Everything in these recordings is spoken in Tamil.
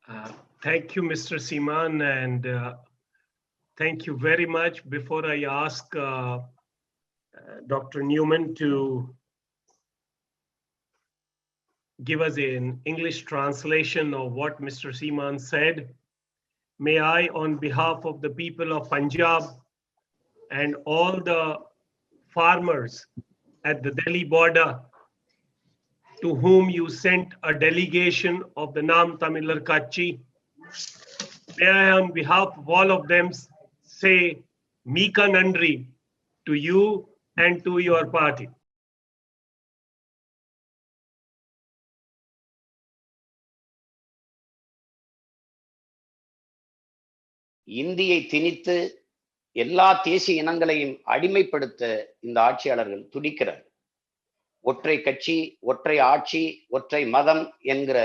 Uh, Thank you, Mr. Seaman, and thank you very much. Before I ask Dr. Newman to give us an English translation of what Mr. Seaman said, may I, on behalf of the people of Punjab and all the farmers at the Delhi border, to whom you sent a delegation of the Nam Tamilar Kachi, may I, on behalf of all of them, say Mika Nandri to you and to your party. இந்தியை திணித்து எல்லா தேசிய இனங்களையும் அடிமைப்படுத்த இந்த ஆட்சியாளர்கள் துடிக்கிறார். ஒற்றை கட்சி, ஒற்றை ஆட்சி, ஒற்றை மதம் என்கிற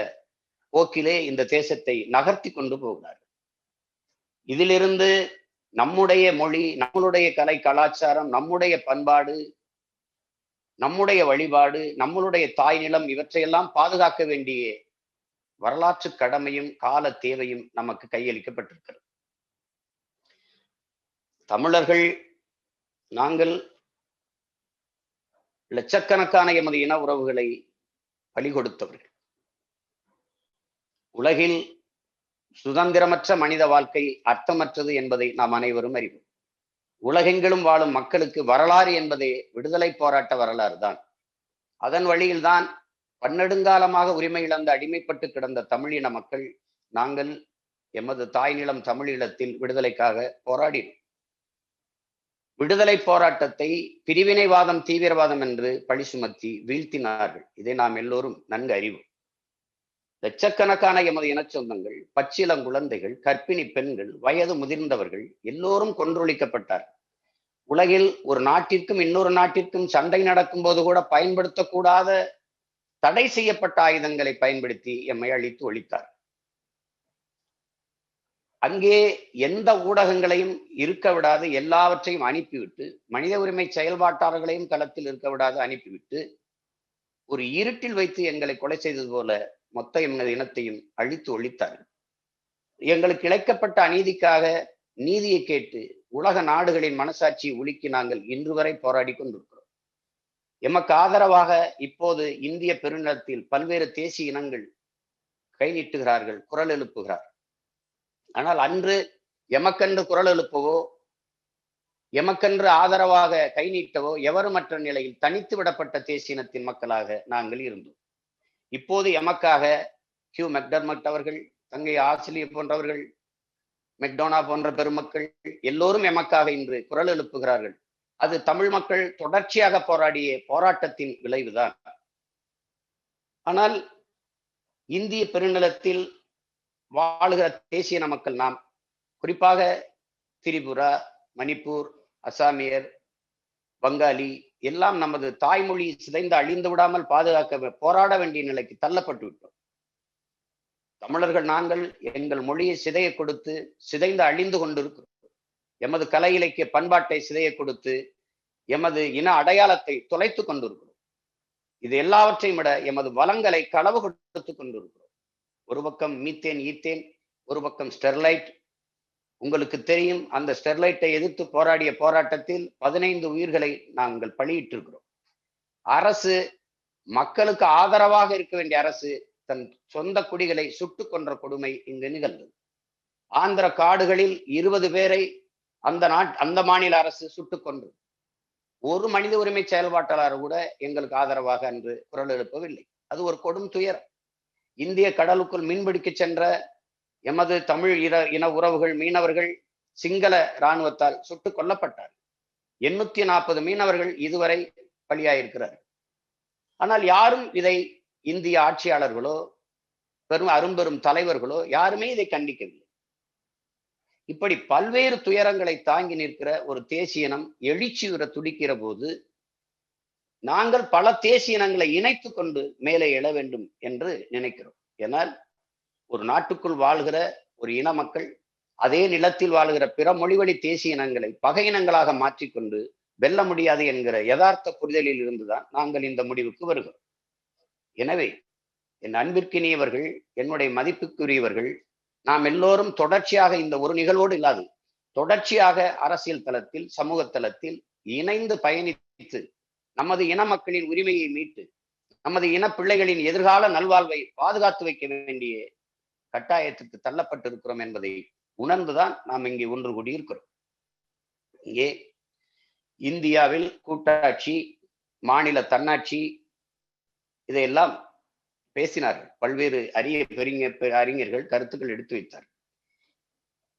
போக்கிலே இந்த தேசத்தை நகர்த்தி கொண்டு போகிறார். இதிலிருந்து நம்முடைய மொழி, நம்மளுடைய கலை கலாச்சாரம், நம்முடைய பண்பாடு, நம்முடைய வழிபாடு, நம்மளுடைய தாய் நிலம், இவற்றையெல்லாம் பாதுகாக்க வேண்டிய வரலாற்று கடமையும் கால தேவையும் நமக்கு கையளிக்கப்பட்டிருக்கிறது. தமிழர்கள் நாங்கள் லட்சக்கணக்கான எமது இன உறவுகளை பலி கொடுத்தவர்கள். உலகில் சுதந்திரமற்ற மனித வாழ்க்கை அர்த்தமற்றது என்பதை நாம் அனைவரும் அறிவோம். உலகெங்கிலும் வாழும் மக்களுக்கு வரலாறு என்பதே விடுதலை போராட்ட வரலாறு தான். அதன் வழியில்தான் பன்னெடுங்காலமாக உரிமை இழந்து அடிமைப்பட்டு கிடந்த தமிழின மக்கள் நாங்கள் எமது தாய் நிலம் தமிழீழத்தில் விடுதலைக்காக போராடினோம். விடுதலை போராட்டத்தை பிரிவினைவாதம், தீவிரவாதம் என்று பழி சுமத்தி வீழ்த்தினார்கள். இதை நாம் எல்லோரும் நன்கு அறிவோம். லட்சக்கணக்கான எமது இன சொந்தங்கள், பச்சிளங்குழந்தைகள், கர்ப்பிணி பெண்கள், வயது முதிர்ந்தவர்கள் எல்லோரும் கொன்றொழிக்கப்பட்டார். உலகில் ஒரு நாட்டிற்கும் இன்னொரு நாட்டிற்கும் சண்டை நடக்கும் போது கூட பயன்படுத்தக்கூடாத தடை செய்யப்பட்ட ஆயுதங்களை பயன்படுத்தி எம்மை அழித்து ஒழித்தார். அங்கே எந்த ஊடகங்களையும் இருக்க விடாது, எல்லாவற்றையும் அனுப்பிவிட்டு, மனித உரிமை செயல்பாட்டாளர்களையும் களத்தில் இருக்க விடாது அனுப்பிவிட்டு, ஒரு இருட்டில் வைத்து எங்களை கொலை செய்தது போல மொத்த எமது இனத்தையும் அழித்து ஒழித்தார்கள். எங்களுக்கு இழைக்கப்பட்ட அநீதிக்காக நீதியை கேட்டு உலக நாடுகளின் மனசாட்சியை உலுக்கி நாங்கள் இன்று வரை போராடி கொண்டிருக்கிறோம். எமக்கு ஆதரவாக இப்போது இந்திய பெருநிலத்தில் பல்வேறு தேசிய இனங்கள் கை நீட்டுகிறார்கள், குரல் எழுப்புகிறார். ஆனால் அன்று எமக்கென்று குரல் எழுப்பவோ, எமக்கென்று ஆதரவாக கை நீட்டவோ எவருமற்ற நிலையில் தனித்து விடப்பட்ட தேசிய இனத்தின் மக்களாக நாங்கள் இருந்தோம். இப்போது எமக்காக ஹியூ மெக்டர்மட் அவர்கள், தங்கை ஆசிலிய போன்றவர்கள், மெக்டோனா போன்ற பெருமக்கள் எல்லோரும் எமக்காக இன்று குரல் எழுப்புகிறார்கள். அது தமிழ் மக்கள் தொடர்ச்சியாக போராடிய போராட்டத்தின் விளைவுதான். ஆனால் இந்திய பெருநிலத்தில் வாழுகிற தேசிய இன மக்கள் நாம், குறிப்பாக திரிபுரா, மணிப்பூர், அசாமியர், பங்காளி எல்லாம் நமது தாய்மொழி சிதைந்து அழிந்து விடாமல் பாதுகாக்க போராட வேண்டிய நிலைக்கு தள்ளப்பட்டு விட்டோம். தமிழர்கள் நாங்கள் எங்கள் மொழியை சிதைய கொடுத்து சிதைந்து அழிந்து கொண்டிருக்கிறோம். எமது கலை இலக்கிய பண்பாட்டை சிதைய கொடுத்து எமது இன அடையாளத்தை தொலைத்து கொண்டிருக்கிறோம். இது எல்லாவற்றையும் விட எமது வளங்களை களவு கொடுத்து கொண்டிருக்கிறோம். ஒரு பக்கம் மீத்தேன், ஈத்தேன், ஒரு பக்கம் ஸ்டெர்லைட். உங்களுக்கு தெரியும், அந்த ஸ்டெர்லைட்டை எதிர்த்து போராடிய போராட்டத்தில் 15 உயிர்களை நாங்கள் பலியிட்டிருக்கிறோம். அரசு, மக்களுக்கு ஆதரவாக இருக்க வேண்டிய அரசு தன் சொந்த குடிகளை சுட்டு கொன்ற கொடுமை இங்கு நிகழ்ந்தது. ஆந்திர காடுகளில் 20 பேரை அந்த மாநில அரசு சுட்டு கொன்றது. ஒரு மனித உரிமை செயல்பாட்டாளர் கூட எங்களுக்கு ஆதரவாக அன்று குரல் எழுப்பவில்லை. அது ஒரு கொடும் துயரம். இந்திய கடலுக்குள் மீன்பிடிக்க சென்ற எமது தமிழ் இன உறவுகள், மீனவர்கள் சிங்கள இராணுவத்தால் சுட்டுக் கொல்லப்பட்டார். 840 மீனவர்கள் இதுவரை பலியாயிருக்கிறார். ஆனால் யாரும் இதை, இந்திய ஆட்சியாளர்களோ அரும்பெரும் தலைவர்களோ யாருமே இதை கண்டிக்கவில்லை. இப்படி பல்வேறு துயரங்களை தாங்கி நிற்கிற ஒரு தேசிய இனம் எழுச்சியுற துடிக்கிற போது நாங்கள் பல தேசிய இனங்களை இணைத்து கொண்டு மேலே எழ வேண்டும் என்று நினைக்கிறோம். ஏனால் ஒரு நாட்டுக்குள் வாழ்கிற ஒரு இன மக்கள் அதே நிலத்தில் வாழ்கிற பிற மொழிவழி தேசிய இனங்களை பகை இனங்களாக மாற்றிக்கொண்டு வெல்ல முடியாது என்கிற யதார்த்த புரிதலில் இருந்துதான் நாங்கள் இந்த முடிவுக்கு வருகிறோம். எனவே என் அன்பிற்கினியவர்கள், என்னுடைய மதிப்புக்குரியவர்கள், நாம் எல்லோரும் தொடர்ச்சியாக இந்த ஒரு நிகழ்வோடு இல்லாது தொடர்ச்சியாக அரசியல் தளத்தில் சமூக தளத்தில் இணைந்து பயணித்து நமது இன மக்களின் உரிமையை மீட்டு நமது இன பிள்ளைகளின் எதிர்கால நல்வாழ்வை பாதுகாத்து வைக்க வேண்டிய கட்டாயத்துக்கு தள்ளப்பட்டிருக்கிறோம் என்பதை உணர்ந்துதான் நாம் இங்கே ஒன்று கூடியிருக்கிறோம். இங்கே இந்தியாவில் கூட்டாட்சி, மாநில தன்னாட்சி இதையெல்லாம் பேசினார்கள். பல்வேறு அறிஞர்கள் கருத்துக்கள் எடுத்து வைத்தார்.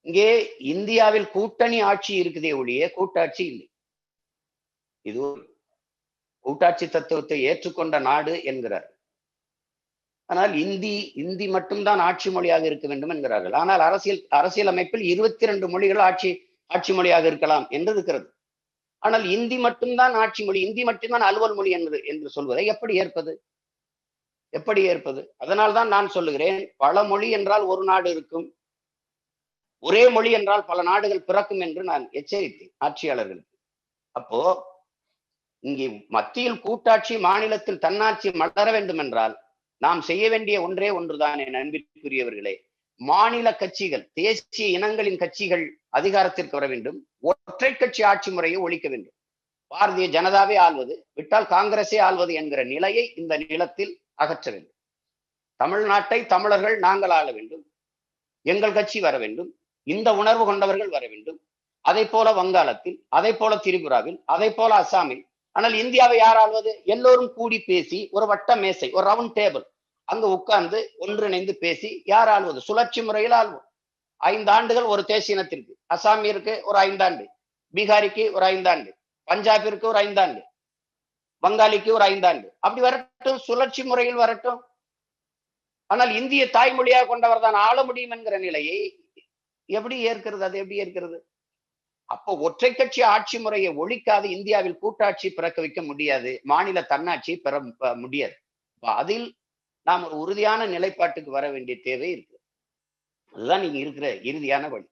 இங்கே இந்தியாவில் கூட்டணி ஆட்சி இருக்குதே ஒழிய கூட்டாட்சி இல்லை. இது கூட்டாட்சி தத்துவத்தை ஏற்றுக்கொண்ட நாடு என்கிறார். ஆனால் இந்தி மட்டும்தான் ஆட்சி மொழியாக இருக்க வேண்டும் என்கிறார்கள். ஆனால் அரசியல் அமைப்பில் 22 மொழிகள் ஆட்சி மொழியாக இருக்கலாம் என்று இருக்கிறது. ஆனால் இந்தி மட்டும்தான் ஆட்சி மொழி, இந்தி மட்டும்தான் அலுவல் மொழி என்று சொல்வதை எப்படி ஏற்பது? அதனால்தான் நான் சொல்லுகிறேன், பல மொழி என்றால் ஒரு நாடு இருக்கும், ஒரே மொழி என்றால் பல நாடுகள் பிறக்கும் என்று நான் எச்சரித்தேன் ஆட்சியாளர்களுக்கு. அப்போ இங்கே மத்தியில் கூட்டாட்சி, மாநிலத்தில் தன்னாட்சி மலர வேண்டும் என்றால் நாம் செய்ய வேண்டிய ஒன்றே ஒன்றுதான் என் அன்பிற்குரியவர்களே. மாநில கட்சிகள், தேசிய இனங்களின் கட்சிகள் அதிகாரத்திற்கு வர வேண்டும். ஒற்றை கட்சி ஆட்சி முறையை ஒழிக்க வேண்டும். பாரதிய ஜனதாவே ஆள்வது, விட்டால் காங்கிரஸே ஆள்வது என்கிற நிலையை இந்த நிலத்தில் அகற்ற வேண்டும். தமிழ்நாட்டை தமிழர்கள் நாங்கள் ஆள வேண்டும், எங்கள் கட்சி வர வேண்டும், இந்த உணர்வு கொண்டவர்கள் வர வேண்டும். அதை போல வங்காளத்தில், அதை போல திரிபுராவில், அதை போல அசாமில். ஆனால் இந்தியாவை யார் ஆள்வது? எல்லோரும் கூடி பேசி ஒரு வட்ட மேசை, ஒரு ரவுண்ட் டேபிள், அங்கு உட்கார்ந்து ஒன்றிணைந்து பேசி யார் ஆள்வது? சுழற்சி முறையில் ஆள்வோம். 5 ஆண்டுகள் ஒரு தேசிய இனத்திற்கு, அசாமிற்கு ஒரு 5 ஆண்டு, பீகாரிக்கு ஒரு 5 ஆண்டு, பஞ்சாபிற்கு ஒரு 5 ஆண்டு, வங்காளிக்கு ஒரு 5 ஆண்டு, அப்படி வரட்டும், சுழற்சி முறையில் வரட்டும். ஆனால் இந்திய தாய்மொழியாக கொண்டவர் தான் ஆள முடியும் என்கிற நிலையை எப்படி ஏற்கிறது? அது எப்படி ஏற்கிறது? அப்போ ஒற்றை கட்சி ஆட்சி முறையை ஒழிக்காது இந்தியாவில் கூட்டாட்சி பிறக்க வைக்க முடியாது, மாநில தன்னாட்சி பெற முடியாது. அதில் நாம் ஒரு உறுதியான நிலைப்பாட்டுக்கு வர வேண்டிய தேவை இருக்கு. அதுதான் நீங்க இருக்கிற இறுதியான வழி.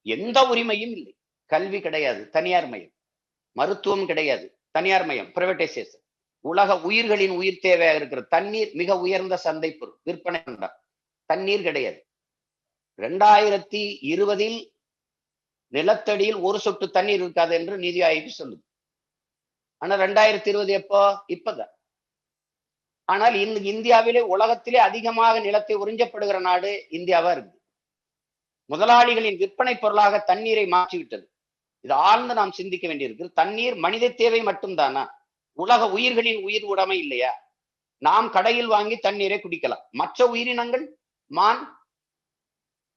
எந்த உரிமையும் இல்லை. கல்வி கிடையாது, தனியார் மயம். மருத்துவம் கிடையாது, தனியார் மயம், பிரைவேடைசேஷன். உலக உயிர்களின் உயிர் தேவையாக இருக்கிற தண்ணீர் மிக உயர்ந்த சந்தை பொருள், விற்பனை பண்றார். தண்ணீர் கிடையாது. 2020 நிலத்தடியில் ஒரு சொட்டு தண்ணீர் இருக்காது என்று நிதி ஆயோக் சொல்லுது. ஆனா 2020 எப்போ? இப்பதான். ஆனால் இந்தியாவிலே உலகத்திலே அதிகமாக நிலத்தை உறிஞ்சப்படுகிற நாடு இந்தியாவா இருக்கு. முதலாளிகளின் விற்பனை பொருளாக தண்ணீரை மாற்றிவிட்டது. இது ஆழ்ந்து நாம் சிந்திக்க வேண்டியிருக்கு. தண்ணீர் மனித தேவை மட்டும்தானா? உலக உயிர்களின் உயிர் உடைமை இல்லையா? நாம் கடையில் வாங்கி தண்ணீரை குடிக்கலாம். மற்ற உயிரினங்கள், மான்,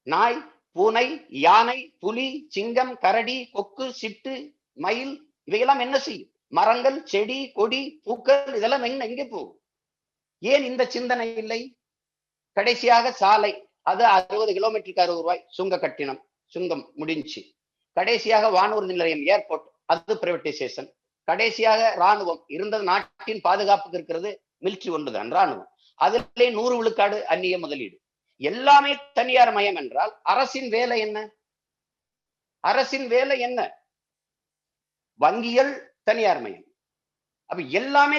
நாய், பூனை, யானை, புலி, சிங்கம், கரடி, கொக்கு, சிட்டு, மயில் இவையெல்லாம் என்ன செய்யும்? மரங்கள், செடி, கொடி, பூக்கள் இதெல்லாம் எங்கே போகும்? ஏன் இந்த சிந்தனை இல்லை? கடைசியாக சாலை, அது 60 கிலோமீட்டருக்கு 60 ரூபாய் சுங்க கட்டணம், சுங்கம் முடிஞ்சு. கடைசியாக வானூர் நிலையம், ஏர்போர்ட், அது பிரைவேடைசேஷன். கடைசியாக ராணுவம் இருந்தது, நாட்டின் பாதுகாப்புக்கு இருக்கிறது மிலிட்ரி ஒன்றுதான் ராணுவம். அதிலே 100 விழுக்காடு அந்நிய முதலீடு. எல்லாமே தனியார் மயம் என்றால் அரசின் வேலை என்ன? அரசின் வேலை என்ன? வங்கிகள் தனியார் மயம். அப்ப எல்லாமே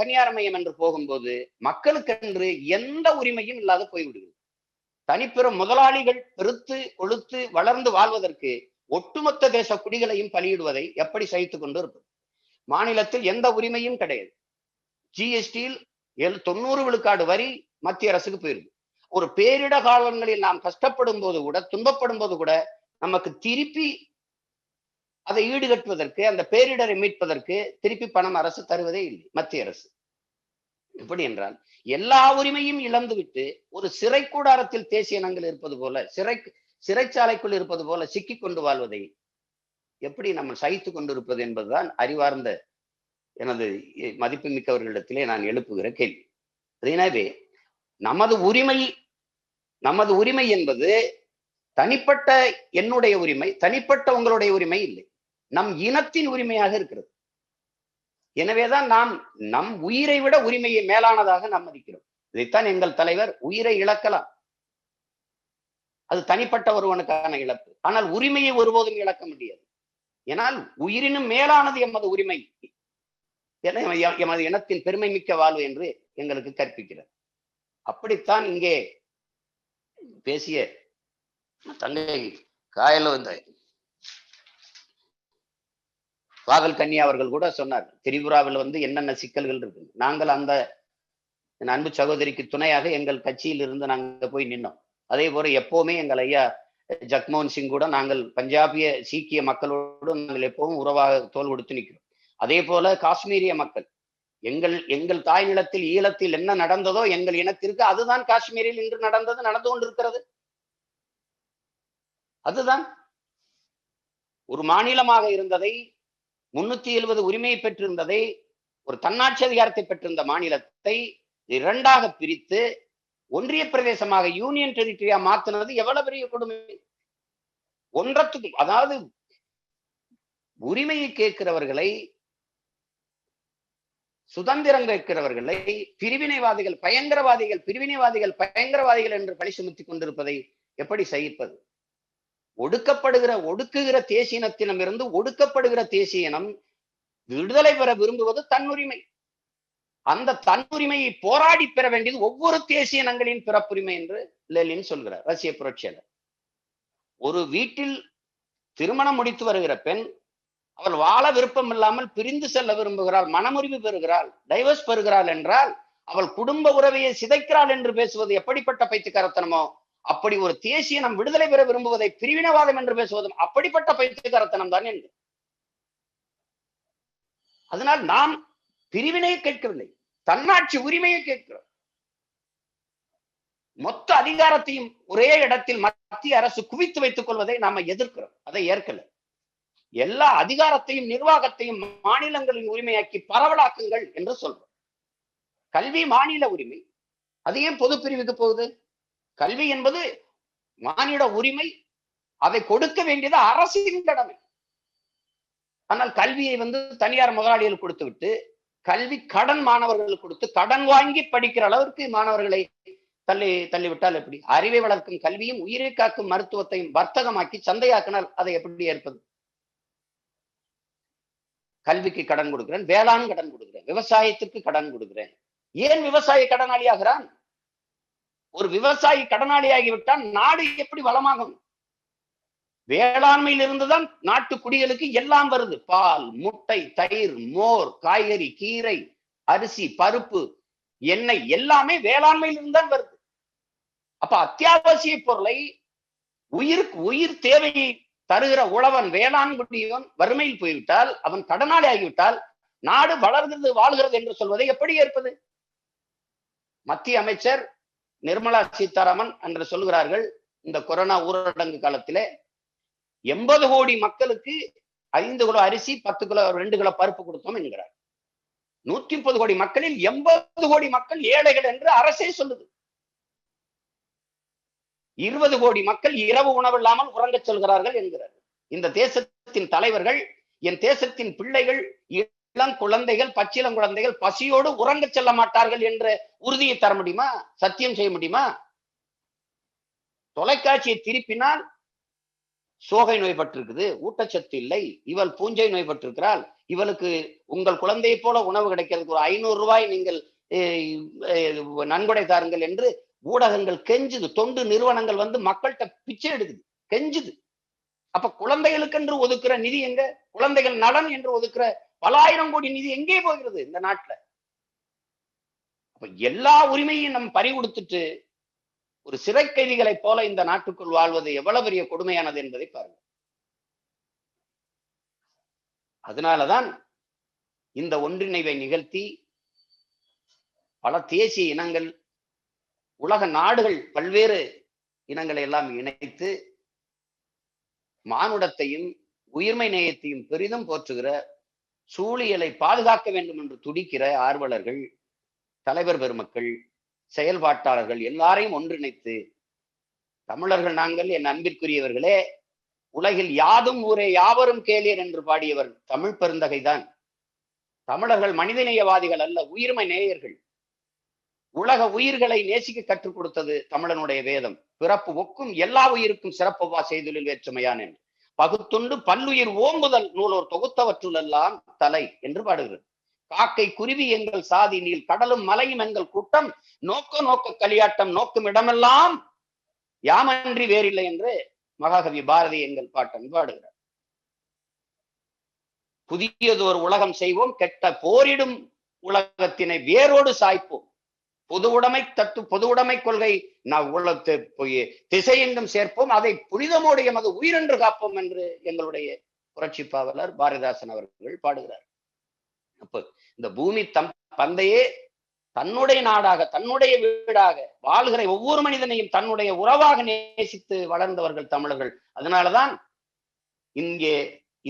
தனியார் மயம் என்று போகும்போது மக்களுக்கென்று எந்த உரிமையும் இல்லாத போய்விடுகிறது. தனிப்பெரும் முதலாளிகள் பெருத்து கொழுத்து வளர்ந்து வாழ்வதற்கு ஒட்டுமொத்த தேச குடிகளையும் பலியிடுவதை எப்படி சகித்துக் கொண்டு இருப்பது? மாநிலத்தில் எந்த உரிமையும் கிடையாது. ஜிஎஸ்டியில் 90 விழுக்காடு வரி மத்திய அரசுக்கு போயிருது. ஒரு பேரிட காலங்களில் நாம் கஷ்டப்படும் போது கூட, துன்பப்படும் போது கூட நமக்கு திருப்பி அதை ஈடுகட்டுவதற்கு, அந்த பேரிடரை மீட்பதற்கு திருப்பி பணம் அரசு தருவதே இல்லை, மத்திய அரசு. எப்படி என்றால் எல்லா உரிமையும் இழந்துவிட்டு ஒரு சிறை கூடாரத்தில் தேசிய இனங்கள் இருப்பது போல, சிறைச்சாலைக்குள் இருப்பது போல சிக்கி கொண்டு வாழ்வதை எப்படி நம்ம சகித்து கொண்டிருப்பது என்பதுதான் அறிவார்ந்த எனது மதிப்பு மிக்கவர்களிடத்திலே நான் எழுப்புகிற கேள்வி. எனவே நமது உரிமை என்பது தனிப்பட்ட என்னுடைய உரிமை, தனிப்பட்ட உங்களுடைய உரிமை இல்லை, நம் இனத்தின் உரிமையாக இருக்கிறது. எனவேதான் நாம் நம் உயிரை விட உரிமையை மேலானதாக நாம் மதிக்கிறோம். இதைத்தான் எங்கள் தலைவர், உயிரை இழக்கலாம், அது தனிப்பட்ட ஒருவனுக்கான இழப்பு, ஆனால் உரிமையை ஒருபோதும் இழக்க முடியாது. ஏனால் உயிரினும் மேலானது எமது உரிமை, எமது இனத்தின் பெருமை மிக்க வாழ்வு என்று எங்களுக்கு கற்பிக்கிறார். அப்படித்தான் இங்கே பேசிய தங்கை காயல வந்து காதல் கன்னியா அவர்கள் கூட சொன்னார், திரிபுராவில் வந்து என்னென்ன சிக்கல்கள் இருக்கு. நாங்கள் அந்த என் அன்பு சகோதரிக்கு துணையாக எங்கள் கட்சியில் இருந்து நாங்க போய் நின்னோம். அதே போல எப்பவுமே எங்கள் ஐயா ஜக்மோகன் சிங் கூட நாங்கள் பஞ்சாபிய சீக்கிய மக்களோடு நாங்கள் எப்பவும் உறவாக தோல் கொடுத்து நிற்கிறோம். அதே போல காஷ்மீரிய மக்கள், எங்கள் தாய் நிலத்தில் ஈழத்தில் என்ன நடந்ததோ எங்கள் இனத்திற்கு அதுதான் காஷ்மீரில் இன்று நடந்து கொண்டிருக்கிறது. அதுதான் ஒரு மாநிலமாக இருந்ததை, 370 உரிமையை பெற்றிருந்ததை, ஒரு தன்னாட்சி அதிகாரத்தை பெற்றிருந்த மாநிலத்தை இரண்டாக பிரித்து ஒன்றிய பிரதேசமாக யூனியன் டெரிட்டரியா மாத்தினது எவ்வளவு பெரிய கொடுமை. ஒன்றத்துக்கு, அதாவது உரிமையை கேட்கிறவர்களை, சுதந்திரம் கேட்கிறவர்களை பிரிவினைவாதிகள் பயங்கரவாதிகள் என்று பழி சுமத்தி கொண்டிருப்பதை எப்படி சகிப்பது? ஒடுக்குகிற தேசியனத்தினம் இருந்து ஒடுக்கப்படுகிற தேசியனம் விடுதலை பெற விரும்புவது தன்னுரிமை. அந்த தன்னுரிமையை போராடி பெற வேண்டியது ஒவ்வொரு தேசிய இனங்களின் பிறப்புரிமை என்று லெனின் சொல்கிறார், ரஷ்ய புரட்சியாளர். ஒரு வீட்டில் திருமணம் முடித்து வருகிற பெண் அவள் வாழ விருப்பம் இல்லாமல் பிரிந்து செல்ல விரும்புகிறாள், மனமுறிவு பெறுகிறாள், டைவர்ஸ் பெறுகிறாள் என்றால் அவள் குடும்ப உறவையை சிதைக்கிறாள் என்று பேசுவது எப்படிப்பட்ட பைத்தியக்காரத்தனமோ, அப்படி ஒரு தேசிய நம் விடுதலை பெற விரும்புவதை பிரிவினவாதம் என்று பேசுவதும் அப்படிப்பட்ட பைத்தியக்காரத்தனம் தான் என்று. அதனால் நாம் பிரிவினையை கேட்கவில்லை, தன்னாட்சி உரிமையை கேட்கிறோம். மொத்த அதிகாரத்தையும் ஒரே இடத்தில் மத்திய அரசு குவித்து வைத்துக் கொள்வதை நாம எதிர்க்கிறோம், அதை ஏற்கல. எல்லா அதிகாரத்தையும் நிர்வாகத்தையும் மாநிலங்களின் உரிமையாக்கி பரவலாக்குங்கள் என்று சொல்றோம். கல்வி மாநில உரிமை, அது ஏன் பொது பிரிவுக்கு போகுது? கல்வி என்பது மானிட உரிமை, அதை கொடுக்க வேண்டியது அரசின் கடமை. ஆனால் கல்வியை வந்து தனியார் முதலாளிகள் கொடுத்து விட்டு கல்வி கடன் மாணவர்களுக்கு கொடுத்து கடன் வாங்கி படிக்கிற அளவிற்கு மாணவர்களை தள்ளிவிட்டால் எப்படி? அறிவை வளர்க்கும் கல்வியும் உயிரை காக்கும் மருத்துவத்தையும் வர்த்தகமாக்கி சந்தையாக்கினால் அதை எப்படி ஏற்பது? கல்விக்கு கடன் கொடுக்கிறேன், வேளாண் கடன் கொடுக்கிறேன், விவசாயத்துக்கு கடன் கொடுக்கிறேன். ஏன் விவசாயி கடனாளி ஆகிறான்? ஒரு விவசாயி கடனாளி ஆகிவிட்டால் நாடு எப்படி வளமாகும்? வேளாண்மையில் இருந்துதான் நாட்டு குடிகளுக்கு எல்லாம் வருது. பால், முட்டை, தயிர், மோர், காய்கறி, கீரை, அரிசி, பருப்பு, எண்ணெய் எல்லாமே வேளாண்மையில் இருந்துதான் வருது. அப்ப அத்தியாவசிய பொருளை, உயிர் தேவையை தருகிற உழவன், வேளாண் குடியவன் வறுமையில் போய்விட்டால், அவன் கடனாளி ஆகிவிட்டால் நாடு வளர்கிறது வாழ்கிறது என்று சொல்வதை எப்படி ஏற்பது? மத்திய அமைச்சர் நிர்மலா சீதாராமன் என்று சொல்கிறார்கள், இந்த கொரோனா ஊரடங்கு காலத்திலே 80 கோடி மக்களுக்கு 5 கிலோ அரிசி, 10 கிலோ 2 கிலோ பருப்பு கொடுத்தோம் என்கிறார். 130 கோடி மக்களில் 80 கோடி மக்கள் ஏழைகள் என்று அரசே சொல்லுது. 20 கோடி மக்கள் இரவு உணவு இல்லாமல் உறங்கச் சொல்கிறார்கள் என்கிறார். இந்த தேசத்தின் தலைவர்கள், என் தேசத்தின் பிள்ளைகள், இளம் குழந்தைகள், பச்சிளம் குழந்தைகள் பசியோடு உறங்கச் செல்ல மாட்டார்கள் என்ற உறுதியை தர முடியுமா? சத்தியம் செய்ய முடியுமா? தொலைக்காட்சியை திருப்பினால் சோகை நோய்பட்டிருக்குது, ஊட்டச்சத்து இல்லை, இவள் பூஞ்சை நோய்பட்டிருக்கிறாள், இவளுக்கு உங்கள் குழந்தையை போல உணவு கிடைக்கிறதுக்கு ஒரு 500 ரூபாய் நீங்கள் நன்கொடை தாருங்கள் என்று ஊடகங்கள் கெஞ்சுது. தொண்டு நிறுவனங்கள் வந்து மக்கள்கிட்ட பிச்சை எடுக்குது, கெஞ்சுது. அப்ப குழந்தைகளுக்கு என்று ஒதுக்குற நிதி எங்க? குழந்தைகள் நலன் என்று ஒதுக்குற பல ஆயிரம் கோடி நிதி எங்கே போகிறது இந்த நாட்டுல? அப்ப எல்லா உரிமையும் நம்ம பறி கொடுத்துட்டு ஒரு சிறை கைதிகளை போல இந்த நாட்டுக்குள் வாழ்வது எவ்வளவு பெரிய கொடுமையானது என்பதை பாருங்க. அதனாலதான் இந்த ஒன்றிணைவை நிகழ்த்தி பல தேசிய இனங்கள், உலக நாடுகள், பல்வேறு இனங்களை எல்லாம் இணைத்து மானுடத்தையும் உயிர்மை நேயத்தையும் பெரிதும் போற்றுகிற, சூழியலை பாதுகாக்க வேண்டும் என்று துடிக்கிற ஆர்வலர்கள், தலைவர் பெருமக்கள், செயல்பாட்டாளர்கள் எல்லாரையும் ஒன்றிணைத்து, தமிழர்கள் நாங்கள், என் அன்பிற்குரியவர்களே, உலகில் யாதும் ஊரே யாவரும் கேளீர் என்று பாடியவர் தமிழ் பெருந்தகைதான். தமிழர்கள் மனிதநேயவாதிகள் அல்ல, உயிர்மை நேயர்கள். உலக உயிர்களை நேசிக்க கற்றுக் கொடுத்தது தமிழனுடைய வேதம். பிறப்பு ஒக்கும் எல்லா உயிருக்கும் சிறப்பவா செய்தொழில் வேற்றுமையான் என்று பகுத்துண்டு பல்லுயிர் ஓம்புதல் நூலோர் தொகுத்தவற்றுள் எல்லாம் தலை என்று பாடுகிறது. காக்கை குருவி எங்கள் சாதி நீள், கடலும் மலையும் எங்கள் கூட்டம், நோக்க நோக்க களியாட்டம் நோக்கும் இடமெல்லாம் யாமன்றி வேறில்லை என்று மகாகவி பாரதி எங்கள் பாட்டன் பாடுகிறார். புதியதொரு உலகம் செய்வோம், கெட்ட போரிடும் உலகத்தினை வேரோடு சாய்ப்போம். பொது உடைமை கொள்கை திசையெங்கும் சேர்ப்போம், அதை புனிதமோடு எமது உயிரென்று காப்போம் என்று எங்களுடைய புரட்சி பாவலர் பாரதிதாசன் அவர்கள் பாடுகிறார். அப்ப இந்த பூமி பந்தையே தன்னுடைய நாடாக, தன்னுடைய வீடாக, வாழ்கிற ஒவ்வொரு மனிதனையும் தன்னுடைய உறவாக நேசித்து வளர்ந்தவர்கள் தமிழர்கள். அதனாலதான் இங்கே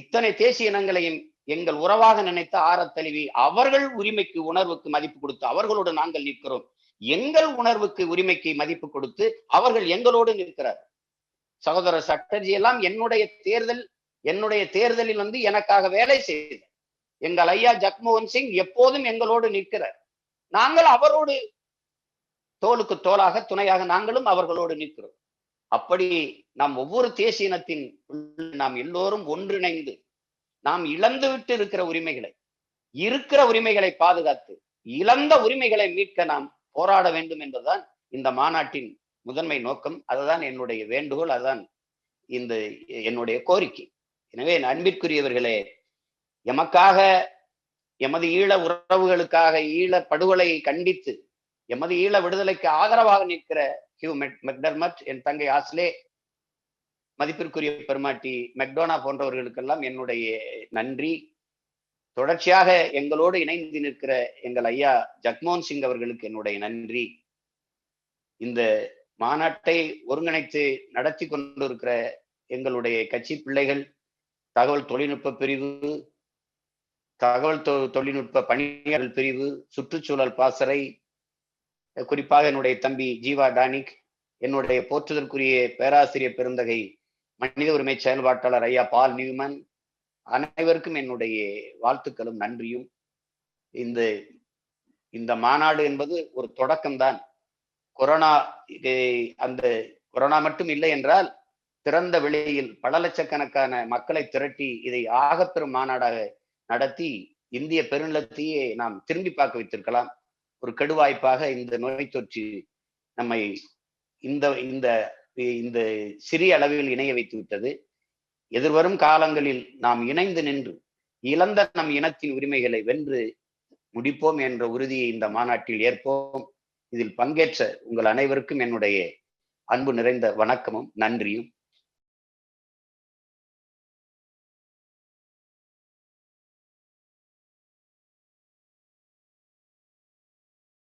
இத்தனை தேசிய இனங்களையும் எங்கள் உறவாக நினைத்த ஆரத்தழுவி அவர்கள் உரிமைக்கு உணர்வுக்கு மதிப்பு கொடுத்து அவர்களோடு நாங்கள் நிற்கிறோம். எங்கள் உணர்வுக்கு உரிமைக்கு மதிப்பு கொடுத்து அவர்கள் எங்களோடு நிற்கிறார். சகோதரர் சட்டர்ஜி எல்லாம் என்னுடைய தேர்தலில் வந்து எனக்காக வேலை செய்தார். எங்கள் ஐயா ஜக்மோகன் சிங் எப்போதும் எங்களோடு நிற்கிறார். நாங்கள் அவரோடு தோளுக்கு தோளாக துணையாக நாங்களும் அவர்களோடு நிற்கிறோம். அப்படி நாம் ஒவ்வொரு தேசிய இனத்தின் நாம் எல்லோரும் ஒன்றிணைந்து நாம் இழந்துவிட்டு இருக்கிற உரிமைகளை பாதுகாத்து இழந்த உரிமைகளை மீட்க நாம் போராட வேண்டும் என்பதுதான் இந்த மாநாட்டின் முதன்மை நோக்கம். அதுதான் என்னுடைய வேண்டுகோள், அதுதான் என்னுடைய கோரிக்கை. எனவே அன்பிற்குரியவர்களே, எமக்காக, எமது ஈழ உறவுகளுக்காக ஈழ படுகொலை கண்டித்து எமது ஈழ விடுதலைக்கு ஆதரவாக நிற்கிற ஹியூ மெக்டர்மட், என் தங்கை ஆஸ்லே, மதிப்பிற்குரிய பெருமாட்டி மெக்டோனா போன்றவர்களுக்கெல்லாம் என்னுடைய நன்றி. தொடர்ச்சியாக எங்களோடு இணைந்து நிற்கிற எங்கள் ஐயா ஜக்மோகன் சிங் அவர்களுக்கு என்னுடைய நன்றி. இந்த மாநாட்டை ஒருங்கிணைத்து நடத்தி கொண்டிருக்கிற எங்களுடைய கட்சி பிள்ளைகள், தகவல் தொழில்நுட்ப பிரிவு, தகவல் தொழில்நுட்ப பணியாளர் பிரிவு, சுற்றுச்சூழல் பாசறை, குறிப்பாக என்னுடைய தம்பி ஜீவா டானிக், என்னுடைய போற்றுதற்குரிய பேராசிரியர் பெருந்தகை மனித உரிமை செயல்பாட்டாளர் ஐயா பால் நியூமன், அனைவருக்கும் என்னுடைய வாழ்த்துக்களும் நன்றியும். இந்த மாநாடு என்பது ஒரு தொடக்கம்தான். கொரோனா மட்டும் இல்லை என்றால் திறந்த வெளியில் பல லட்சக்கணக்கான மக்களை திரட்டி இதை ஆகப்பெரும் மாநாடாக நடத்தி இந்திய பெருநிலத்தையே நாம் திரும்பி பார்க்க வைத்திருக்கலாம். ஒரு கெடுவாய்ப்பாக இந்த நோய் தொற்று நம்மை இந்த சிறிய அளவில் இணைய வைத்து விட்டது. எதிர்வரும் காலங்களில் நாம் இணைந்து நின்று இழந்த நம் இனத்தின் உரிமைகளை வென்று முடிப்போம் என்ற உறுதியை இந்த மாநாட்டில் ஏற்போம். இதில் பங்கேற்ற உங்கள் அனைவருக்கும் என்னுடைய அன்பு நிறைந்த வணக்கமும் நன்றியும்.